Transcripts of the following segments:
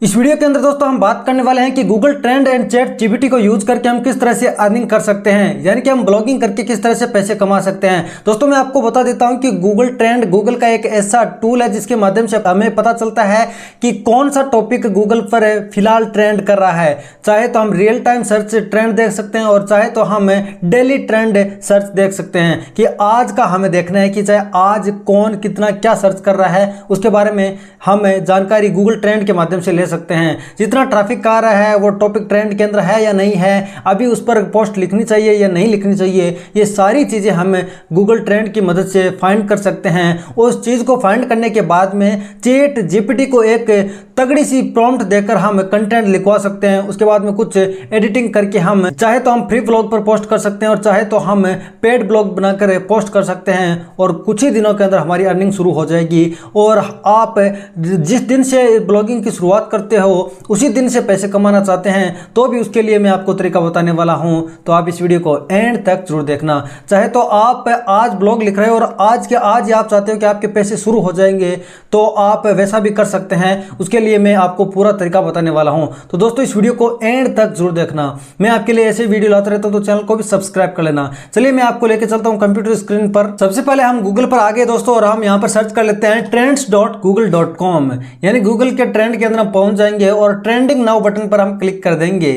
इस वीडियो के अंदर दोस्तों हम बात करने वाले हैं कि Google trend and chat GPT को यूज करके हम किस तरह से अर्निंग कर सकते हैं, यानी कि हम ब्लॉगिंग करके किस तरह से पैसे कमा सकते हैं। दोस्तों मैं आपको बता देता हूं कि गूगल ट्रेंड गूगल का एक ऐसा टूल है जिसके माध्यम से हमें पता चलता है कि कौन सा टॉपिक गूगल पर फिलहाल ट्रेंड कर रहा है। चाहे तो हम रियल टाइम सर्च से ट्रेंड देख सकते हैं और चाहे तो हम डेली ट्रेंड सर्च देख सकते हैं कि आज का हमें देखना है कि चाहे आज कौन कितना क्या सर्च कर रहा है, उसके बारे में हम जानकारी गूगल ट्रेंड के माध्यम से ले सकते हैं। जितना ट्रैफिक आ रहा है वो टॉपिक ट्रेंड के अंदर है या नहीं है, अभी उस पर पोस्ट लिखनी चाहिए या नहीं लिखनी चाहिए, ये सारी चीज़ें हम गूगल ट्रेंड की मदद से फाइंड कर सकते हैं। उस चीज़ को फाइंड करने के बाद में चैट जीपीटी को एक तगड़ी सी प्रॉम्प्ट देकर हम कंटेंट लिखवा सकते हैं। उसके बाद में कुछ एडिटिंग करके हम चाहे तो हम फ्री ब्लॉग पर पोस्ट कर सकते हैं और चाहे तो हम पेड ब्लॉग बनाकर पोस्ट कर सकते हैं और कुछ ही दिनों के अंदर हमारी अर्निंग शुरू हो जाएगी। और आप जिस दिन से ब्लॉगिंग की शुरुआत करते हो उसी दिन से पैसे कमाना चाहते हैं तो भी उसके लिए मैं आपको तरीका बताने वाला हूं, तो आप इस वीडियो को एंड तक जरूर देखना। चाहे तो आप आज ब्लॉग लिख रहे हो और आज के आज ही आप चाहते हो कि आपके पैसे शुरू हो जाएंगे तो आप वैसा भी कर सकते हैं। उसके लिए मैं आपको पूरा तरीका बताने वाला हूं, तो दोस्तों इस वीडियो को एंड तक जरूर देखना। मैं आपके लिए ऐसे वीडियो लाता रहता हूं तो चैनल को भी सब्सक्राइब कर लेना। चलिए मैं आपको लेके चलता हूं कंप्यूटर स्क्रीन पर। सबसे पहले हम गूगल पर आ गए दोस्तों और हम यहां पर सर्च कर लेते हैं trends.google.com, यानी गूगल के ट्रेंड के अंदर हम पहुंच जाएंगे और ट्रेंडिंग नाउ बटन पर हम क्लिक कर देंगे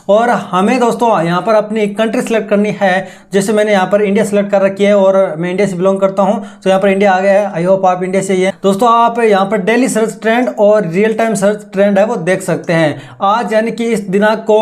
और हमें दोस्तों यहां पर अपनी कंट्री सेलेक्ट करनी है। जैसे मैंने यहां पर इंडिया सेलेक्ट कर रखी है और मैं इंडिया से बिलोंग करता हूं तो यहां पर इंडिया आ गया है। आई होप आप इंडिया से ही है। दोस्तों आप यहां पर डेली सर्च ट्रेंड और रियल टाइम सर्च ट्रेंड है वो देख सकते हैं। आज यानी कि इस दिनांक को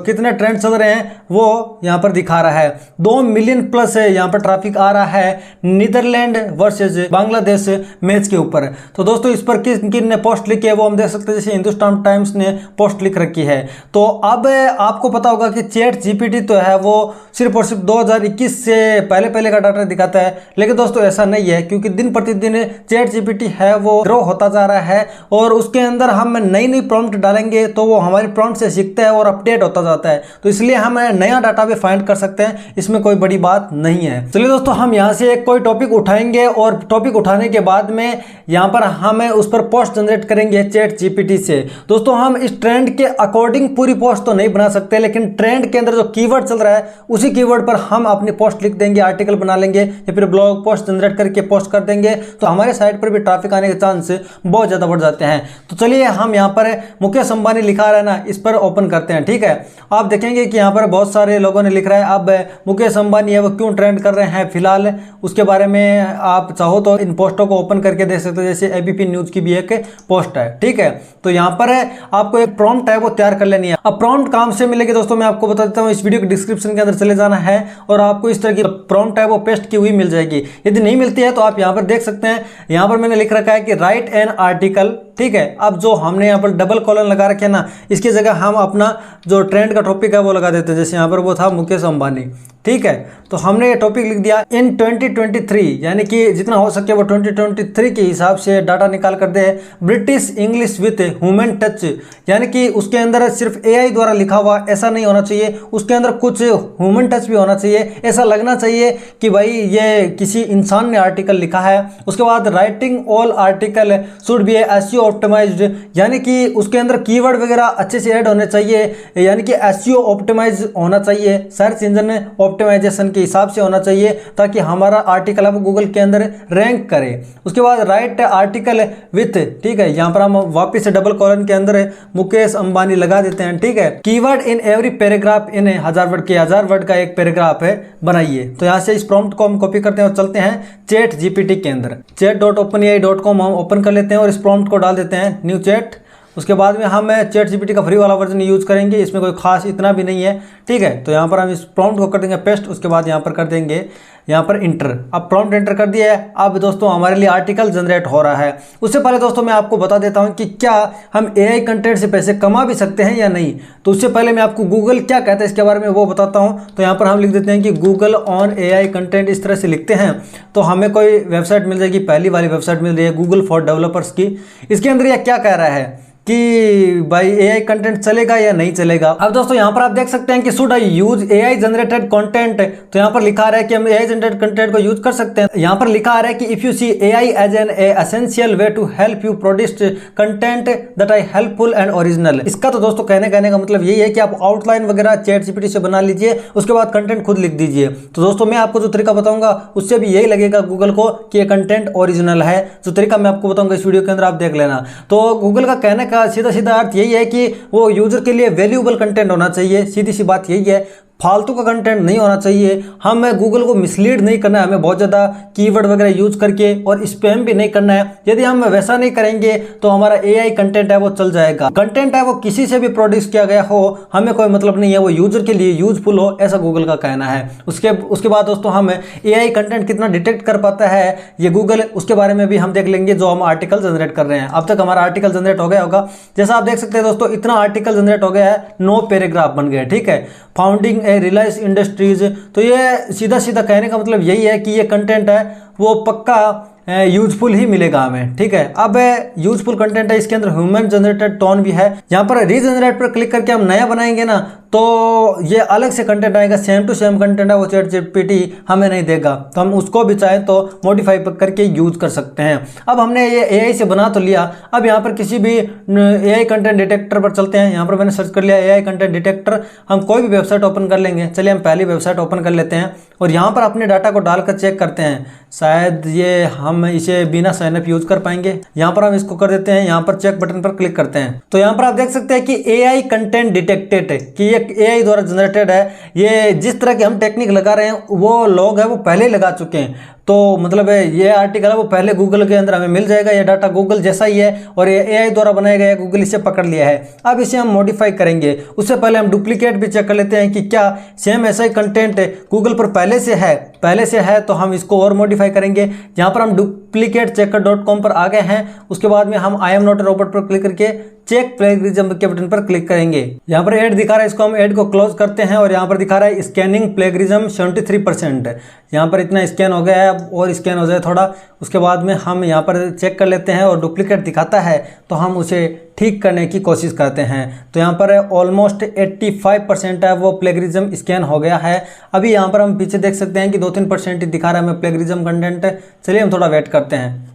कितने ट्रेंड चल रहे हैं वो यहां पर दिखा रहा है। 2 मिलियन प्लस है यहां पर ट्रैफिक आ रहा है नीदरलैंड वर्सेस बांग्लादेश मैच के ऊपर। तो दोस्तों इस पर किन ने पोस्ट लिखी है वो हम देख सकते हैं। जैसे हिंदुस्तान टाइम्स ने पोस्ट लिख रखी है। तो अब आपको पता होगा कि चैट जीपीटी तो है वो सिर्फ और सिर्फ 2021 से पहले का डाटा दिखाता है, लेकिन दोस्तों ऐसा नहीं है क्योंकि दिन प्रतिदिन चैट जीपीटी है वो ग्रो होता जा रहा है और उसके अंदर हम नई प्रॉम्प्ट डालेंगे तो वो हमारी प्रॉम्प्ट से सीखता है और अपडेट होता जाता है। तो इसलिए हम नया डाटा भी फाइंड कर सकते हैं, इसमें कोई बड़ी बात नहीं है। चलिए दोस्तों हम यहाँ से कोई टॉपिक उठाएंगे और टॉपिक उठाने के बाद में यहाँ पर हम उस पर पोस्ट जनरेट करेंगे चैट जीपीटी से। दोस्तों हम इस ट्रेंड के अकॉर्डिंग पूरी पोस्ट तो नहीं बना सकते, लेकिन ट्रेंड के अंदर जो कीवर्ड चल रहा है उसी कीवर्ड पर हम अपनी पोस्ट लिख देंगे, आर्टिकल बना लेंगे या फिर ब्लॉग पोस्ट जनरेट करके पोस्ट कर देंगे तो हमारे साइट पर भी ट्रैफिक आने के चांस बहुत ज़्यादा बढ़ जाते हैं। तो चलिए हम यहाँ पर मुकेश अंबानी लिखा रहा है ना, इस पर ओपन करते हैं। ठीक है, आप देखेंगे कि यहाँ पर बहुत सारे लोगों ने लिख रहा है। अब मुकेश अंबानी है वो क्यों ट्रेंड कर रहे हैं फिलहाल, उसके बारे में आप चाहो तो इन पोस्टों को ओपन करके देख सकते हो। जैसे एबीपी न्यूज़ की भी एक पोस्ट है। ठीक है, तो यहाँ पर आपको एक प्रॉम्प्ट है वो तैयार कर लेनी है। अब प्रॉम्प्ट काम से मिलेगी दोस्तों मैं आपको बता देता हूँ। इस वीडियो के डिस्क्रिप्शन के अंदर चले जाना है और आपको इस तरह की प्रॉम्प्ट है वो पेस्ट की हुई मिल जाएगी। यदि नहीं मिलती है तो आप यहाँ पर देख सकते हैं। यहाँ पर मैंने लिख रखा है कि राइट एन आर्टिकल। ठीक है, अब जो हमने यहाँ पर डबल कॉलन लगा रखे हैं ना, इसकी जगह हम अपना जो ट्रेंड का टॉपिक है वो लगा देते हैं। जैसे यहाँ पर वो था मुकेश अंबानी। ठीक है, तो हमने ये टॉपिक लिख दिया इन 2023, यानी कि जितना हो सके वो 2023 के हिसाब से डाटा निकाल कर दे। British English with human touch, यानी कि उसके अंदर सिर्फ एआई द्वारा लिखा हुआ ऐसा नहीं होना चाहिए, उसके अंदर कुछ ह्यूमन टच भी होना चाहिए। ऐसा लगना चाहिए कि भाई ये किसी इंसान ने आर्टिकल लिखा है। उसके बाद writing all article should be SEO optimised, यानी कि उसके अंदर कीवर्ड वगैरह अच्छे से ऐड होने चाहिए, यानी कि एसईओ ऑप्टिमाइज होना चाहिए, सर्च इंजन ऑप्टिमाइजेशन के हिसाब से होना चाहिए ताकि हमारा आर्टिकल अब गूगल के अंदर रैंक करे। उसके बाद राइट आर्टिकल विथ, ठीक है, यहाँ पर हम वापस से डबल कॉलन के अंदर मुकेश अंबानी लगा देते हैं। ठीक है, keyword in every paragraph in 1000 word के 1000 वर्ड का एक पैराग्राफ है बनाइए। तो यहाँ से इस प्रॉम्प्ट को हम कॉपी करते हैं और चलते हैं चैट जीपीटी के अंदर। chat.openai.com हम ओपन कर लेते हैं और इस प्रॉम्प्ट को डाल देते हैं न्यू चैट। उसके बाद में हम चैट जीपीटी का फ्री वाला वर्जन यूज करेंगे, इसमें कोई खास इतना भी नहीं है। ठीक है, तो यहाँ पर हम इस प्रॉम्प्ट को कर देंगे पेस्ट। उसके बाद यहाँ पर कर देंगे यहाँ पर इंटर। अब प्रॉम्प्ट एंटर कर दिया है। अब दोस्तों हमारे लिए आर्टिकल जनरेट हो रहा है। उससे पहले दोस्तों मैं आपको बता देता हूँ कि क्या हम एआई कंटेंट से पैसे कमा भी सकते हैं या नहीं। तो उससे पहले मैं आपको गूगल क्या कहता है इसके बारे में वो बताता हूँ। तो यहाँ पर हम लिख देते हैं कि गूगल ऑन एआई कंटेंट, इस तरह से लिखते हैं तो हमें कोई वेबसाइट मिल जाएगी। पहली वाली वेबसाइट मिल रही है गूगल फॉर डेवलपर्स की। इसके अंदर यह क्या कह रहा है कि भाई एआई कंटेंट चलेगा या नहीं चलेगा। अब दोस्तों यहाँ पर आप देख सकते हैं कि should I use AI generated content, तो यहाँ पर लिखा आ रहा है कि हम एआई जनरेटेड कंटेंट को यूज कर सकते हैं। यहाँ पर लिखा आ रहा है कि if you see AI as an essential way to help you produce content that I helpful and original. इसका तो दोस्तों कहने का मतलब यही है कि आप आउटलाइन वगैरह चैट जीपीटी से बना लीजिए, उसके बाद कंटेंट खुद लिख दीजिए। तो दोस्तों मैं आपको जो तरीका बताऊंगा उससे भी यही लगेगा गूगल को कि ये कंटेंट ओरिजिनल है। जो तरीका मैं आपको बताऊंगा इस वीडियो के अंदर आप देख लेना। तो गूगल का कहने का सीधा सीधा अर्थ यही है कि वो यूजर के लिए वैल्यूएबल कंटेंट होना चाहिए, सीधी सी बात यही है। फालतू का कंटेंट नहीं होना चाहिए। हमें गूगल को मिसलीड नहीं करना है, हमें बहुत ज़्यादा कीवर्ड वगैरह यूज करके और स्पैम भी नहीं करना है। यदि हम वैसा नहीं करेंगे तो हमारा एआई कंटेंट है वो चल जाएगा। कंटेंट है वो किसी से भी प्रोड्यूस किया गया हो, हमें कोई मतलब नहीं है, वो यूजर के लिए यूजफुल हो, ऐसा गूगल का कहना है। उसके बाद दोस्तों हम एआई कंटेंट कितना डिटेक्ट कर पाता है ये गूगल, उसके बारे में भी हम देख लेंगे जो हम आर्टिकल जनरेट कर रहे हैं। अब तक हमारा आर्टिकल जनरेट हो गया होगा, जैसा आप देख सकते हैं दोस्तों, इतना आर्टिकल जनरेट हो गया है, 9 पैराग्राफ बन गए। ठीक है, फाउंडिंग ए रिलायंस इंडस्ट्रीज, तो ये सीधा सीधा कहने का मतलब यही है कि ये कंटेंट है वो पक्का यूजफुल ही मिलेगा हमें। ठीक है, अब यूजफुल कंटेंट है, इसके अंदर ह्यूमन जनरेटेड टोन भी है। यहाँ पर रीजनरेट पर क्लिक करके हम नया बनाएंगे ना तो ये अलग से कंटेंट आएगा, सेम टू सेम कंटेंट है वो चैट जीपीटी हमें नहीं देगा, तो हम उसको भी चाहे तो मॉडिफाई करके यूज कर सकते हैं। अब हमने ये एआई से बना तो लिया, अब यहाँ पर किसी भी एआई कंटेंट डिटेक्टर पर चलते हैं। यहाँ पर मैंने सर्च कर लिया एआई कंटेंट डिटेक्टर, हम कोई भी वेबसाइट ओपन कर लेंगे। चलिए हम पहली वेबसाइट ओपन कर लेते हैं और यहाँ पर अपने डाटा को डालकर चेक करते हैं, शायद ये हम इसे बिना साइन अप यूज कर पाएंगे। यहाँ पर हम इसको कर देते हैं, यहाँ पर चेक बटन पर क्लिक करते हैं तो यहाँ पर आप देख सकते हैं कि एआई कंटेंट डिटेक्टेड है, कि ये एआई द्वारा जनरेटेड है। ये जिस तरह की हम टेक्निक लगा रहे हैं वो लोग हैं वो पहले ही लगा चुके हैं, तो मतलब ये आर्टिकल है वो पहले गूगल के अंदर हमें मिल जाएगा। ये डाटा गूगल जैसा ही है और ये एआई द्वारा बनाया गया है, गूगल इसे पकड़ लिया है। अब इसे हम मॉडिफाई करेंगे, उससे पहले हम डुप्लीकेट भी चेक कर लेते हैं कि क्या सेम ऐसा ही कंटेंट गूगल पर पहले से है तो हम इसको और मॉडिफाई करेंगे। यहाँ पर हम duplicatchecker.com पर आ गए हैं, उसके बाद में हम आई एम नॉट ए रोबोट पर क्लिक करके चेक प्लेगरिज्म के बटन पर क्लिक करेंगे। यहाँ पर ऐड दिखा रहा है, इसको हम ऐड को क्लोज करते हैं और यहाँ पर दिखा रहा है स्कैनिंग प्लेगरिज्म 73%। यहाँ पर इतना स्कैन हो गया है, अब और स्कैन हो जाए थोड़ा, उसके बाद में हम यहाँ पर चेक कर लेते हैं और डुप्लीकेट दिखाता है तो हम उसे ठीक करने की कोशिश करते हैं। तो यहाँ पर ऑलमोस्ट 85% है वो प्लेगरिज्म स्कैन हो गया है। अभी यहाँ पर हम पीछे देख सकते हैं कि 2-3% ही दिखा रहा है हमें प्लेगरिज्म कंटेंट। चलिए हम थोड़ा वेट करते हैं।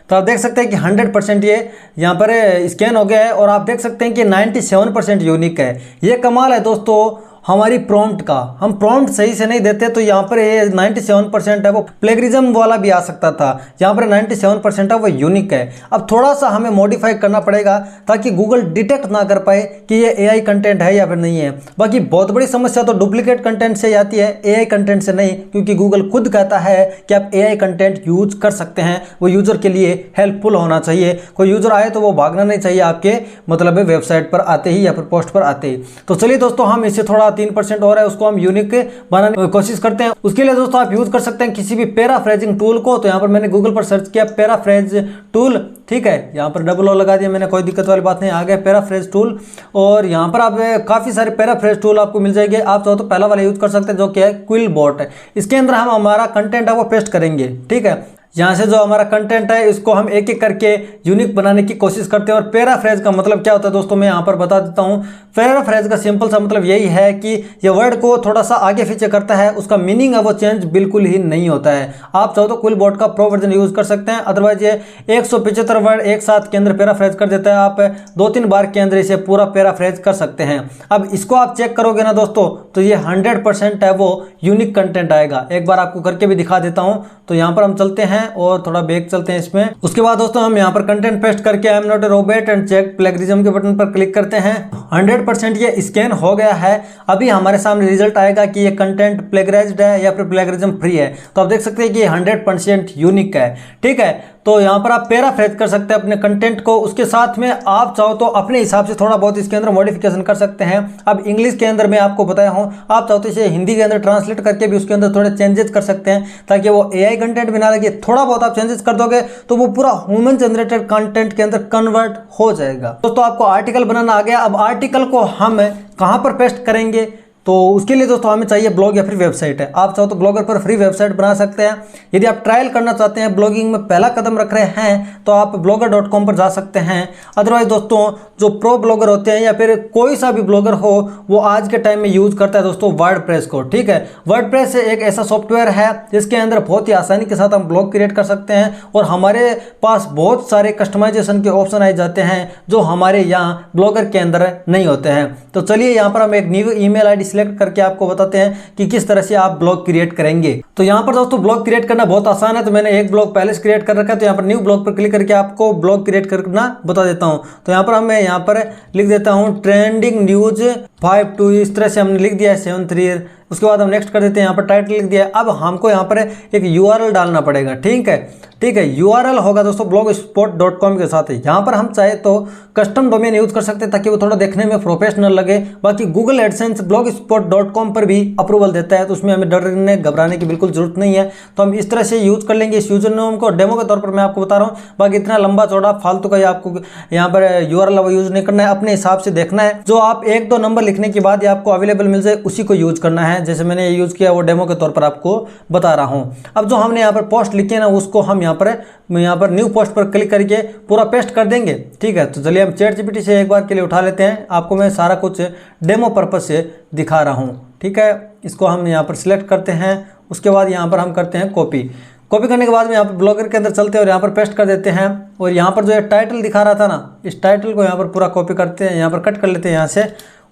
तो आप देख सकते हैं कि 100% ये यहाँ पर स्कैन हो गया है और आप देख सकते हैं कि 97% यूनिक है। ये कमाल है दोस्तों हमारी प्रॉम्प्ट का। हम प्रॉम्प्ट सही से नहीं देते तो यहाँ पर ये 97% है वो प्लेगरिज्म वाला भी आ सकता था, यहाँ पर 97% है वो यूनिक है। अब थोड़ा सा हमें मॉडिफाई करना पड़ेगा ताकि गूगल डिटेक्ट ना कर पाए कि ये एआई कंटेंट है या फिर नहीं है। बाकी बहुत बड़ी समस्या तो डुप्लीकेट कंटेंट से आती है, एआई कंटेंट से नहीं, क्योंकि गूगल खुद कहता है कि आप एआई कंटेंट यूज कर सकते हैं, वो यूजर के लिए हेल्पफुल होना चाहिए। कोई यूजर आए तो वो भागना नहीं चाहिए आपके मतलब वेबसाइट पर आते ही या फिर पोस्ट पर आते ही। तो चलिए दोस्तों हम इसे थोड़ा 3% और है उसको हम यूनिक बनाने की कोशिश करते हैं। उसके लिए दोस्तों आप यूज कर सकते हैं किसी भी पैराफ्रेजिंग टूल को। तो यहाँ पर मैंने गूगल पर सर्च किया पैराफ्रेज टूल, ठीक है, यहाँ पर डबल ओ लगा दिया मैंने, कोई दिक्कत वाली बात नहीं, आ गया पैराफ्रेज टूल। और यहाँ पर आप काफी सारे पैराफ्रेज टूल आपको मिल जाएंगे। आप चाहो तो पहला वाला यूज कर सकते हैं जो कि है क्विलबॉट। इसके अंदर हम हमारा कंटेंट है वो पेस्ट करेंगे। ठीक है, यहाँ से जो हमारा कंटेंट है इसको हम एक एक करके यूनिक बनाने की कोशिश करते हैं। और पैराफ्रेज का मतलब क्या होता है दोस्तों मैं यहाँ पर बता देता हूँ। पैराफ्रेज का सिंपल सा मतलब यही है कि ये वर्ड को थोड़ा सा आगे पीछे करता है, उसका मीनिंग है वो चेंज बिल्कुल ही नहीं होता है। आप चाहो तो क्विलबॉट का प्रो वर्जन यूज कर सकते हैं, अदरवाइज ये 175 वर्ड एक साथ के अंदर पैराफ्रेज कर देता है। आप 2-3 बार के अंदर इसे पूरा पैराफ्रेज कर सकते हैं। अब इसको आप चेक करोगे ना दोस्तों तो ये 100% है वो यूनिक कंटेंट आएगा। एक बार आपको करके भी दिखा देता हूँ। तो यहाँ पर हम चलते हैं और थोड़ा बैक चलते हैं इसमें। उसके बाद दोस्तों हम यहाँ पर कंटेंट पेस्ट करके I am not a robot and check plagiarism के बटन पर क्लिक करते हैं। 100% ये स्कैन हो गया है। अभी हमारे सामने रिजल्ट आएगा कि ये कंटेंट प्लेगराइज्ड है या फिर प्लेगरिज्म फ्री है। तो आप देख सकते हैं कि 100% यूनिक है। ठीक है, तो यहाँ पर आप पैराफ्रेज कर सकते हैं अपने कंटेंट को। उसके साथ में आप चाहो तो अपने हिसाब से थोड़ा बहुत इसके अंदर मॉडिफिकेशन कर सकते हैं। अब इंग्लिश के अंदर मैं आपको बताया हूँ, आप चाहो तो इसे हिंदी के अंदर ट्रांसलेट करके भी उसके अंदर थोड़े चेंजेस कर सकते हैं ताकि वो एआई कंटेंट भी ना लगे। थोड़ा बहुत आप चेंजेस कर दोगे तो वो पूरा ह्यूमन जनरेटेड कंटेंट के अंदर कन्वर्ट हो जाएगा। दोस्तों आपको आर्टिकल बनाना आ गया। अब आर्टिकल को हम कहाँ पर पेस्ट करेंगे तो उसके लिए दोस्तों हमें चाहिए ब्लॉग या फिर वेबसाइट है। आप चाहो तो ब्लॉगर पर फ्री वेबसाइट बना सकते हैं। यदि आप ट्रायल करना चाहते हैं, ब्लॉगिंग में पहला कदम रख रहे हैं, तो आप blogger.com पर जा सकते हैं। अदरवाइज दोस्तों जो प्रो ब्लॉगर होते हैं या फिर कोई सा भी ब्लॉगर हो, वो आज के टाइम में यूज करता है दोस्तों वर्डप्रेस को। ठीक है, वर्डप्रेस एक ऐसा सॉफ्टवेयर है जिसके अंदर बहुत ही आसानी के साथ हम ब्लॉग क्रिएट कर सकते हैं और हमारे पास बहुत सारे कस्टमाइजेशन के ऑप्शन आ जाते हैं जो हमारे यहाँ ब्लॉगर के अंदर नहीं होते हैं। तो चलिए यहाँ पर हम एक न्यू ईमेल आईडी सिलेक्ट करके आपको बताते हैं कि किस तरह से आप ब्लॉग क्रिएट करेंगे। तो यहाँ पर दोस्तों ब्लॉग क्रिएट करना बहुत आसान है। तो मैंने एक ब्लॉग पहले से क्रिएट कर रखा है, तो यहाँ पर न्यू ब्लॉग पर क्लिक करके आपको ब्लॉग क्रिएट करना बता देता हूँ। तो यहाँ पर मैं यहाँ पर लिख देता हूँ ट्रेंडिंग न्यूज 52, इस तरह से हमने लिख दिया है 73। उसके बाद हम नेक्स्ट कर देते हैं, यहाँ पर टाइटल लिख दिया है। अब हमको यहाँ पर एक URL डालना पड़ेगा। ठीक है, URL होगा दोस्तों blogspot.com के साथ। यहाँ पर हम चाहे तो कस्टम डोमेन यूज कर सकते हैं ताकि वो थोड़ा देखने में प्रोफेशनल लगे। बाकी गूगल एडसेंस blogspot.com पर भी अप्रूवल देता है, तो उसमें हमें डरने घबराने की बिल्कुल जरूरत नहीं है। तो हम इस तरह से यूज कर लेंगे इस यूजर नेम को। डेमो के तौर पर मैं आपको बता रहा हूँ, बाकी इतना लंबा चौड़ा फालतू का आपको यहाँ पर URL यूज नहीं करना है, अपने हिसाब से देखना है। जो आप 1-2 नंबर लिखने के बाद आपको अवेलेबल मिल जाए उसी को यूज करना है। जैसे मैंने यूज किया वो डेमो के तौर पर आपको बता रहा हूँ। अब जो हमने यहाँ पर पोस्ट लिखी है ना, उसको हम यहाँ पर न्यू पोस्ट पर क्लिक करके पूरा पेस्ट कर देंगे। ठीक है, तो चलिए हम ChatGPT से एक बार के लिए उठा लेते हैं। आपको मैं सारा कुछ डेमो पर्पज से दिखा रहा हूँ। ठीक है, इसको हम यहाँ पर सिलेक्ट करते हैं। उसके बाद यहाँ पर हम करते हैं कॉपी करने के बाद में यहाँ पर ब्लॉगर के अंदर चलते हैं और यहाँ पर पेस्ट कर देते हैं। और यहाँ पर जो ये टाइटल दिखा रहा था ना, इस टाइटल को यहाँ पर पूरा कॉपी करते हैं, यहाँ पर कट कर लेते हैं यहाँ से।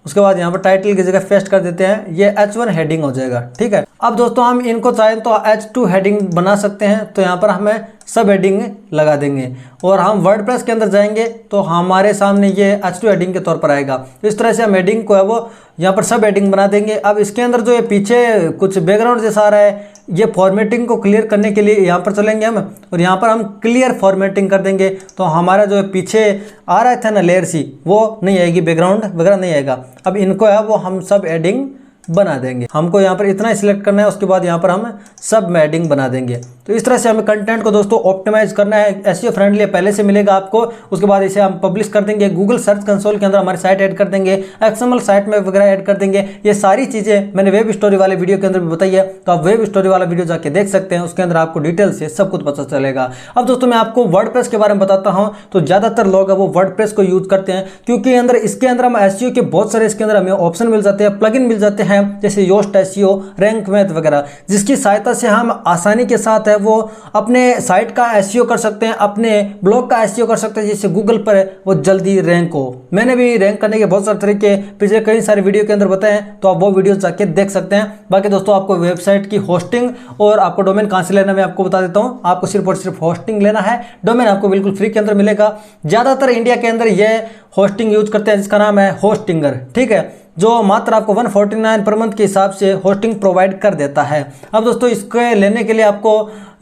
उसके बाद यहाँ पर टाइटल की जगह पेस्ट कर देते हैं, ये H1 हेडिंग हो जाएगा। ठीक है, अब दोस्तों हम इनको चाहें तो H2 हेडिंग बना सकते हैं। तो यहाँ पर हमें सब हेडिंग लगा देंगे और हम वर्डप्रेस के अंदर जाएंगे तो हमारे सामने ये H2 हेडिंग के तौर पर आएगा। इस तरह से हम हेडिंग को है वो यहाँ पर सब हेडिंग बना देंगे। अब इसके अंदर जो ये पीछे कुछ बैकग्राउंड जैसा आ रहा है, ये फॉर्मेटिंग को क्लियर करने के लिए यहाँ पर चलेंगे हम और यहाँ पर हम क्लियर फॉर्मेटिंग कर देंगे। तो हमारा जो पीछे आ रहा था ना लेयर सी, वो नहीं आएगी, बैकग्राउंड वगैरह नहीं आएगा। अब इनको है वो हम सब हेडिंग बना देंगे। हमको यहाँ पर इतना ही सिलेक्ट करना है, उसके बाद यहाँ पर हम सब हेडिंग बना देंगे। तो इस तरह से हमें कंटेंट को दोस्तों ऑप्टिमाइज करना है। एसईओ फ्रेंडली पहले से मिलेगा आपको। उसके बाद इसे हम पब्लिश कर देंगे, गूगल सर्च कंसोल के अंदर हमारी साइट ऐड कर देंगे, XML साइट में वगैरह ऐड कर देंगे। ये सारी चीज़ें मैंने वेब स्टोरी वाले वीडियो के अंदर भी बताई है, तो आप वेब स्टोरी वाला वीडियो जाके देख सकते हैं। उसके अंदर आपको डिटेल से सब कुछ पता चलेगा। अब दोस्तों मैं आपको वर्डप्रेस के बारे में बताता हूँ। तो ज़्यादातर लोग वो वर्डप्रेस को यूज करते हैं क्योंकि इसके अंदर हम एसईओ के बहुत सारे इसके अंदर हमें ऑप्शन मिल जाते हैं, प्लगइन मिल जाते हैं, जैसे योस्ट एसईओ, रैंक मैथ वगैरह, जिसकी सहायता से हम आसानी के साथ है वो अपने साइट का एसईओ कर सकते हैं, अपने ब्लॉग का एसईओ कर सकते हैं, जिससे गूगल पर वो जल्दी रैंक हो। मैंने भी रैंक करने के बहुत सारे तरीके पिछले कई सारे वीडियो के अंदर बताए हैं, तो आप वो वीडियो जाके देख सकते हैं। बाकी दोस्तों आपको वेबसाइट की होस्टिंग और आपको डोमेन कहां से लेना मैं आपको बता देता हूं। आपको सिर्फ और सिर्फ होस्टिंग लेना है, डोमेन आपको बिल्कुल फ्री के अंदर मिलेगा। ज्यादातर इंडिया के अंदर ये होस्टिंग यूज करते हैं जिसका नाम है होस्टिंगर। ठीक है, जो मात्र आपको 149 पर मंथ के हिसाब से होस्टिंग प्रोवाइड कर देता है। अब दोस्तों इसके लेने के लिए आपको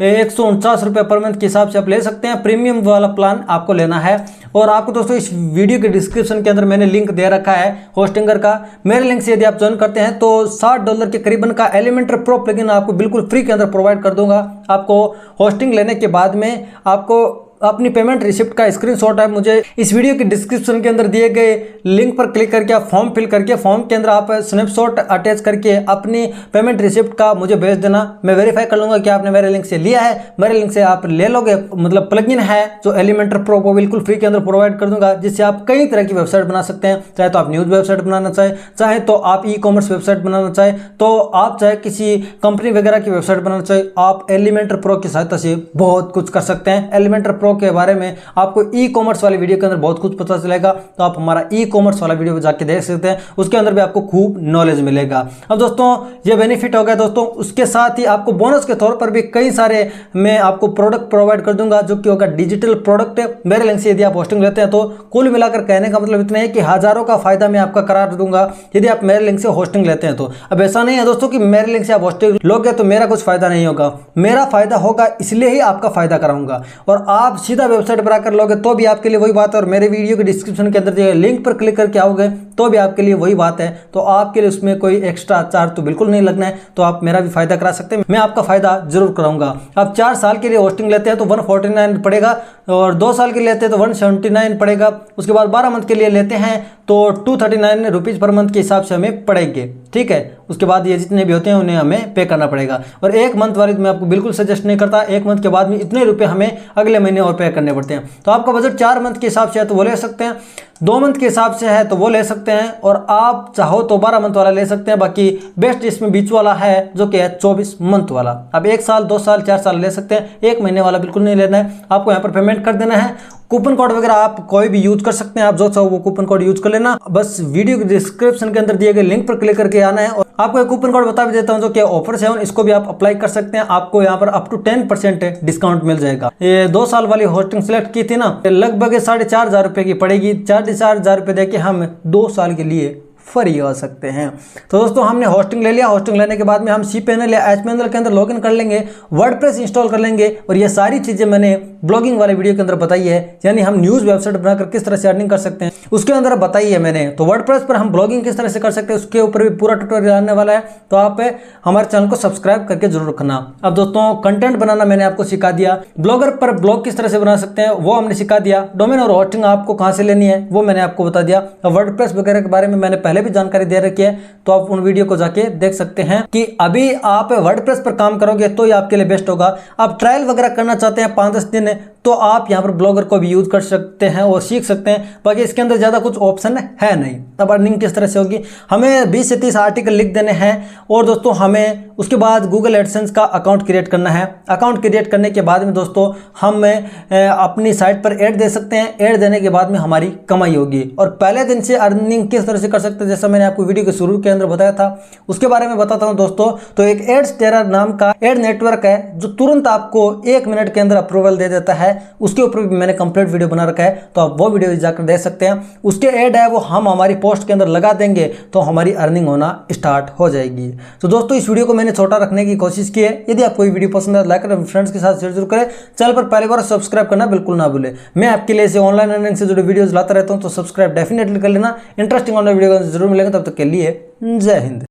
149 रुपये पर मंथ के हिसाब से आप ले सकते हैं। प्रीमियम वाला प्लान आपको लेना है। और आपको दोस्तों इस वीडियो के डिस्क्रिप्शन के अंदर मैंने लिंक दे रखा है होस्टिंगर का। मेरे लिंक से यदि आप ज्वाइन करते हैं तो $60 के करीबन का एलिमेंटर प्रो प्लगइन आपको बिल्कुल फ्री के अंदर प्रोवाइड कर दूंगा। आपको होस्टिंग लेने के बाद में आपको अपनी पेमेंट रिसिप्ट का स्क्रीनशॉट है मुझे इस वीडियो के डिस्क्रिप्शन के अंदर दिए गए लिंक पर क्लिक करके आप फॉर्म फिल करके फॉर्म के अंदर आप स्नैपशॉट अटैच करके अपनी पेमेंट रिसिप्ट का मुझे भेज देना। मैं वेरीफाई कर लूंगा कि आपने मेरे लिंक से लिया है। मेरे लिंक से आप ले लोगे, मतलब प्लगइन है जो एलिमेंटर प्रो को बिल्कुल फ्री के अंदर प्रोवाइड कर दूंगा, जिससे आप कई तरह की वेबसाइट बना सकते हैं। चाहे तो आप न्यूज वेबसाइट बनाना चाहे तो आप ई-कॉमर्स वेबसाइट बनाना चाहे तो आप चाहे किसी कंपनी वगैरह की वेबसाइट बनाना चाहे, आप एलिमेंटर प्रो की सहायता से बहुत कुछ कर सकते हैं। एलिमेंटर प्रो के बारे में आपको ई-कॉमर्स वाले वीडियो के अंदर बहुत कुछ पता चलेगा, तो आप हमारा ई-कॉमर्स वाला वीडियो जाके देख सकते हैं। उसके अंदर भी आपको खूब नॉलेज मिलेगा। अब दोस्तों ये बेनिफिट हो गया दोस्तों, उसके साथ ही आपको बोनस के तौर पर भी कई सारे मैं आपको प्रोडक्ट प्रोवाइड कर दूंगा जो कि होगा डिजिटल प्रोडक्ट है। मेरे लिंक से यदि आप होस्टिंग लेते हैं तो कुल मिलाकर कहने का मतलब इतना है कि हजारों का फायदा मैं आपका करा दूंगा यदि आप मेरे लिंक से होस्टिंग लेते हैं तो। अब ऐसा नहीं है दोस्तों कि मेरे लिंक से आप होस्टिंग लोगे तो मेरा कुछ फायदा नहीं होगा, मेरा फायदा होगा इसलिए ही आपका फायदा कराऊंगा। और आप सीधा वेबसाइट बनाकर लोगे तो भी आपके लिए वही बात है, और मेरे वीडियो के डिस्क्रिप्शन के अंदर दिए लिंक पर क्लिक करके आओगे तो भी आपके लिए वही बात है। तो आपके लिए उसमें कोई एक्स्ट्रा चार्ज तो बिल्कुल नहीं लगना है, तो आप मेरा भी फायदा करा सकते हैं, मैं आपका फायदा जरूर कराऊंगा। आप 4 साल के लिए होस्टिंग लेते हैं तो 149 पड़ेगा, और 2 साल के लिए लेते हैं तो 179 पड़ेगा। उसके बाद 12 मंथ के लिए लेते हैं तो 239 रुपीज़ पर मंथ के हिसाब से हमें पड़ेंगे, ठीक है। उसके बाद ये जितने भी होते हैं उन्हें हमें पे करना पड़ेगा। और एक मंथ वाली मैं आपको बिल्कुल सजेस्ट नहीं करता, एक मंथ के बाद में इतने रुपए हमें अगले महीने और पे करने पड़ते हैं। तो आपका बजट 4 मंथ के हिसाब से है तो वो ले सकते हैं, 2 मंथ के हिसाब से है तो वो ले सकते हैं, और आप चाहो तो 12 मंथ वाला ले सकते हैं। बाकी बेस्ट इसमें बीच वाला है जो कि है 24 मंथ वाला। अब 1 साल, 2 साल, 4 साल ले सकते हैं, 1 महीने वाला बिल्कुल नहीं लेना है। आपको यहाँ पर पेमेंट कर देना है। कूपन कोड वगैरह आप कोई भी यूज कर सकते हैं, आप जो चाहो वो कूपन कोड यूज कर लेना। बस वीडियो के डिस्क्रिप्शन के अंदर दिए गए लिंक पर क्लिक करके आना है। और आपको एक कूपन कोड बता भी देता हूँ जो कि ऑफर 7, इसको भी आप अप्लाई कर सकते हैं। आपको यहाँ पर अप टू 10% डिस्काउंट मिल जाएगा। ये 2 साल वाली होस्टिंग सिलेक्ट की थी ना, लगभग 4,500 रुपये की पड़ेगी। 4,500 रुपये देके हम 2 साल के लिए फ्री हो सकते हैं। तो दोस्तों हमने होस्टिंग ले लिया। होस्टिंग लेने के बाद में हम cPanel या HPanel के अंदर लॉगिन कर लेंगे, वर्डप्रेस इंस्टॉल कर लेंगे, और ये सारी चीजें मैंने ब्लॉगिंग वाले वीडियो के अंदर बताई है। यानी हम न्यूज वेबसाइट बनाकर किस तरह से अर्निंग कर सकते हैं उसके अंदर बताई है मैंने। तो वर्डप्रेस पर हम ब्लॉगिंग किस तरह से कर सकते हैं उसके ऊपर भी पूरा ट्यूटोरियल आने वाला है। तो आप हमारे चैनल को सब्सक्राइब करके जरूर रखना। अब दोस्तों कंटेंट बनाना मैंने आपको सिखा दिया, ब्लॉगर पर ब्लॉग किस तरह से बना सकते हैं वो हमने सिखा दिया, डोमेन और होस्टिंग आपको कहां से लेनी है वो मैंने आपको बता दिया। वर्डप्रेस वगैरह के बारे में मैंने पहले भी जानकारी दे रखी है, तो आप उन वीडियो को जाके देख सकते हैं कि अभी आप वर्डप्रेस पर काम करोगे तो ये आपके लिए बेस्ट होगा। आप ट्रायल वगैरह करना चाहते हैं 5-10 दिन, तो आप यहाँ पर ब्लॉगर को भी यूज कर सकते हैं और सीख सकते हैं। बाकी इसके अंदर ज़्यादा कुछ ऑप्शन है नहीं। तब अर्निंग किस तरह से होगी, हमें 20 से 30 आर्टिकल लिख देने हैं, और दोस्तों हमें उसके बाद गूगल एडसेंस का अकाउंट क्रिएट करना है। अकाउंट क्रिएट करने के बाद में दोस्तों हम अपनी साइट पर ऐड दे सकते हैं। ऐड देने के बाद में हमारी कमाई होगी। और पहले दिन से अर्निंग किस तरह से कर सकते हैं, जैसा मैंने आपको वीडियो के शुरू के अंदर बताया था, उसके बारे में बताता हूं दोस्तों। तो एक एडस्टेरर नाम का एड नेटवर्क है जो तुरंत आपको 1 मिनट के अंदर अप्रूवल दे देता है। उसके ऊपर भी मैंने कंप्लीट वीडियो बना रखा है, तो आप वो वीडियो जाकर देख सकते हैं। उसके ऐड है वो हम हमारी पोस्ट के अंदर लगा देंगे तो हमारी अर्निंग होना स्टार्ट हो जाएगी। तो दोस्तों इस वीडियो को मैंने छोटा रखने की कोशिश की है। यदि आपको ये वीडियो पसंद है लाइक करें, फ्रेंड्स के साथ शेयर जरूर करें। चैनल पर पहली बार सब्सक्राइब करना बिल्कुल ना भूलें। मैं आपके लिए ऐसे ऑनलाइन अर्निंग से जुड़े वीडियोस लाता रहता हूं, तो सब्सक्राइब डेफिनेटली कर लेना। इंटरेस्टिंग ऑनलाइन वीडियो जरूर मिलेंगे। तब तक के लिए जय हिंद।